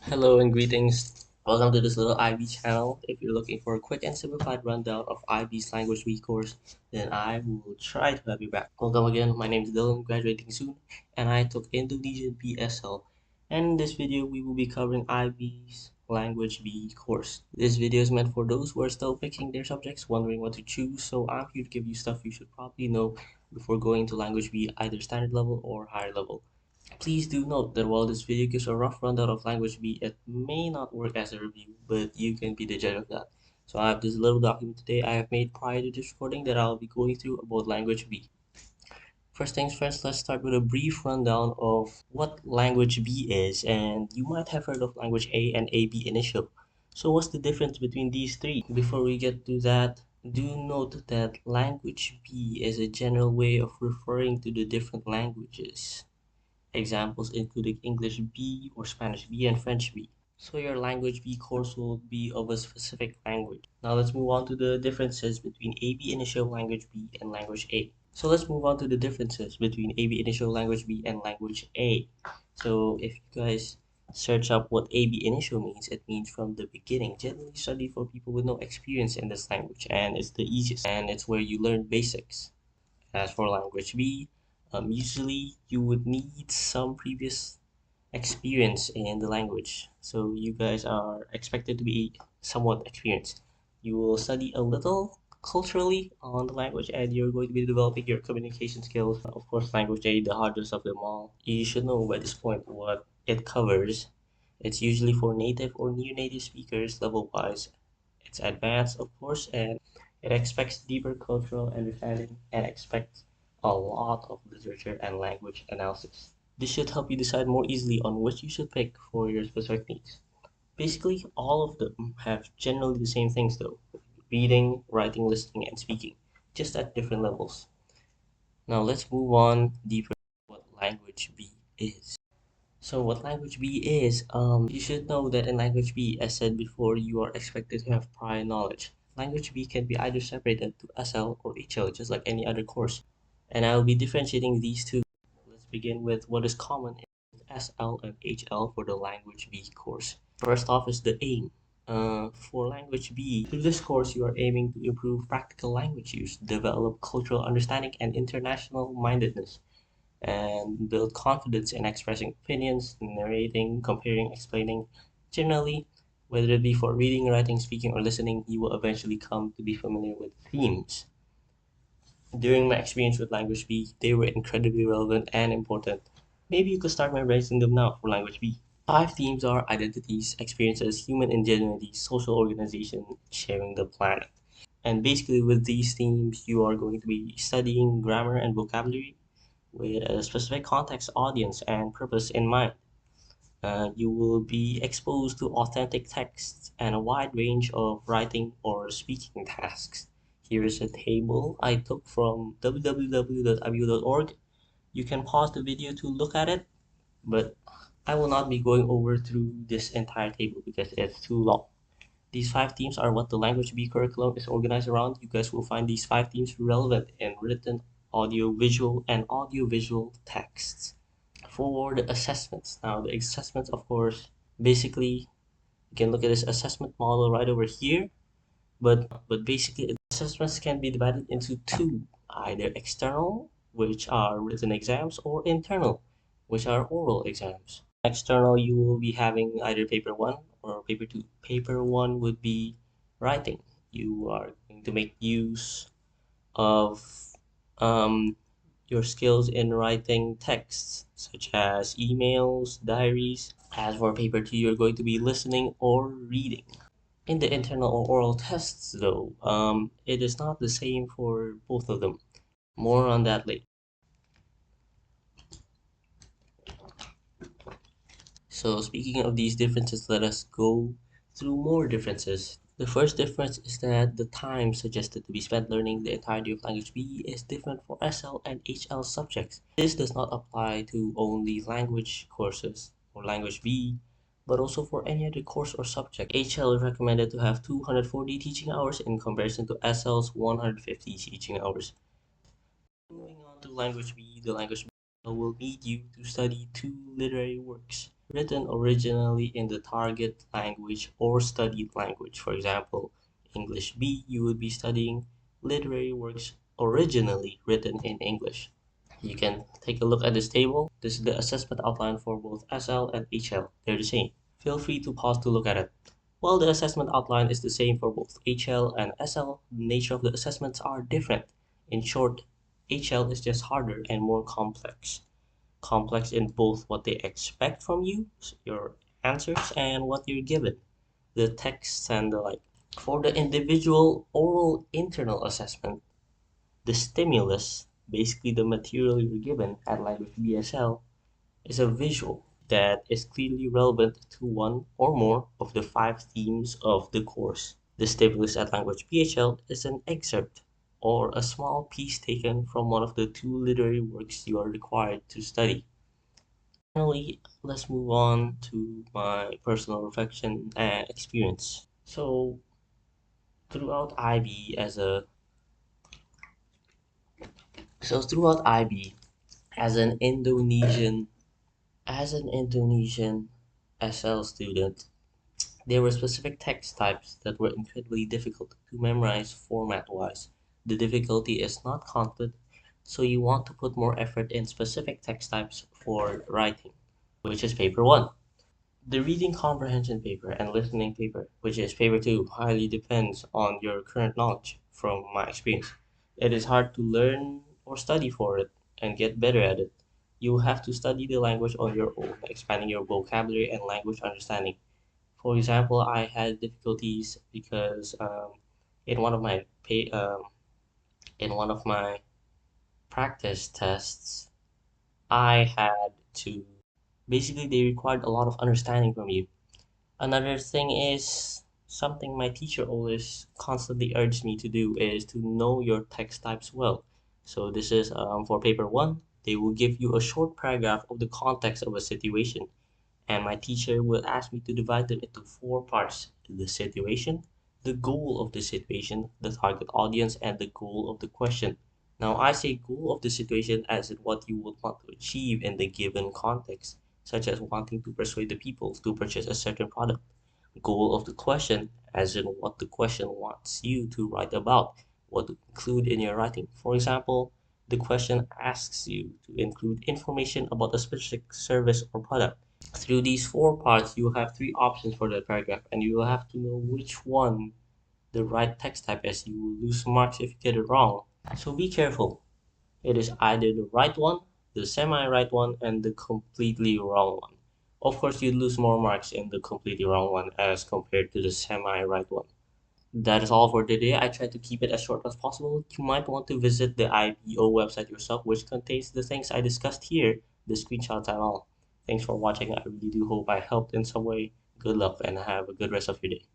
Hello and greetings. Welcome to this little IB channel. If you're looking for a quick and simplified rundown of IB's Language B course, then I will try to have you back. Welcome again. My name is Dylan, graduating soon, and I took Indonesian BSL. And in this video, we will be covering IB's Language B course. This video is meant for those who are still picking their subjects, wondering what to choose, so I'm here to give you stuff you should probably know before going to Language B, either standard level or higher level. Please do note that while this video gives a rough rundown of Language B, it may not work as a review, but you can be the judge of that. So I have this little document today I have made prior to this recording that I'll be going through about Language B. First things first, let's start with a brief rundown of what Language B is, and you might have heard of Language A and AB initial. So what's the difference between these three? Before we get to that, do note that Language B is a general way of referring to the different languages. Examples including English B or Spanish B and French B. So your Language B course will be of a specific language. Now let's move on to the differences between AB Initial Language B and Language A. So let's move on to the differences between AB Initial Language B and Language A. So if you guys search up what AB Initial means, it means from the beginning, generally studied for people with no experience in this language, and it's the easiest, and it's where you learn basics. As for Language B, usually you would need some previous experience in the language. So you guys are expected to be somewhat experienced. You will study a little culturally on the language and you're going to be developing your communication skills. Of course, Language A, the hardest of them all. You should know by this point what it covers. It's usually for native or near native speakers level wise. It's advanced, of course, and it expects deeper cultural understanding and expects a lot of literature and language analysis. This should help you decide more easily on which you should pick for your specific needs. Basically, all of them have generally the same things though: reading, writing, listening, and speaking, just at different levels. Now let's move on deeper to what Language B is. So what Language B is, you should know that in Language B, as said before, you are expected to have prior knowledge. Language B can be either separated to SL or HL, just like any other course. And I will be differentiating these two. Let's begin with what is common in SL and HL for the Language B course. First off is the aim. For Language B, through this course, you are aiming to improve practical language use, develop cultural understanding and international mindedness, and build confidence in expressing opinions, narrating, comparing, explaining. Generally, whether it be for reading, writing, speaking, or listening, you will eventually come to be familiar with themes. During my experience with Language B, they were incredibly relevant and important. Maybe you could start memorizing them now for Language B. Five themes are identities, experiences, human ingenuity, social organization, sharing the planet. And basically, with these themes, you are going to be studying grammar and vocabulary with a specific context, audience, and purpose in mind. You will be exposed to authentic texts and a wide range of writing or speaking tasks. Here is a table I took from www.ibu.org. You can pause the video to look at it, but I will not be going over through this entire table because it's too long. These five themes are what the Language B curriculum is organized around. You guys will find these five themes relevant in written, audio-visual, and audio-visual texts. For the assessments, now the assessments, of course, basically you can look at this assessment model right over here, but basically assessments can be divided into two, either external, which are written exams, or internal, which are oral exams. External, you will be having either paper one or paper two. Paper one would be writing. You are going to make use of your skills in writing texts, such as emails, diaries. As for paper two, you're going to be listening or reading. In the internal or oral tests, though, it is not the same for both of them. More on that later. So speaking of these differences, let us go through more differences. The first difference is that the time suggested to be spent learning the entirety of Language B is different for SL and HL subjects. This does not apply to only language courses or Language B, but also for any other course or subject. HL is recommended to have 240 teaching hours in comparison to SL's 150 teaching hours. Moving on to Language B, the Language B will need you to study two literary works written originally in the target language or studied language. For example, English B, you would be studying literary works originally written in English. You can take a look at this table. This is the assessment outline for both SL and HL. They're the same. Feel free to pause to look at it. While the assessment outline is the same for both HL and SL, the nature of the assessments are different. In short, HL is just harder and more complex. Complex in both what they expect from you, your answers, and what you're given, the texts and the like. For the individual oral internal assessment, the stimulus, basically the material you're given at Language BSL, is a visual that is clearly relevant to one or more of the five themes of the course. The stimulus at Language PHL is an excerpt or a small piece taken from one of the two literary works you are required to study. Finally, let's move on to my personal reflection and experience. Throughout IB as a throughout IB as an Indonesian SL student, there were specific text types that were incredibly difficult to memorize format-wise. The difficulty is not content, so you want to put more effort in specific text types for writing, which is paper 1. The reading comprehension paper and listening paper, which is paper 2, highly depends on your current knowledge from my experience. It is hard to learn or study for it and get better at it. You have to study the language on your own, expanding your vocabulary and language understanding. For example, I had difficulties because in one of my in one of my practice tests, I had to basically they required a lot of understanding from you. Another thing is something my teacher always constantly urged me to do is to know your text types well. So this is for paper 1, they will give you a short paragraph of the context of a situation, and my teacher will ask me to divide them into four parts: the situation, the goal of the situation, the target audience, and the goal of the question. Now, I say goal of the situation as in what you would want to achieve in the given context, such as wanting to persuade the people to purchase a certain product. Goal of the question as in what the question wants you to write about, what to include in your writing. For example, the question asks you to include information about a specific service or product. Through these four parts, you have three options for the paragraph, and you will have to know which one the right text type is. You will lose marks if you get it wrong. So be careful. It is either the right one, the semi-right one, and the completely wrong one. Of course, you lose more marks in the completely wrong one as compared to the semi-right one. That is all for today. I tried to keep it as short as possible. You might want to visit the IBO website yourself, which contains the things I discussed here, the screenshots and all. Thanks for watching. I really do hope I helped in some way. Good luck and have a good rest of your day.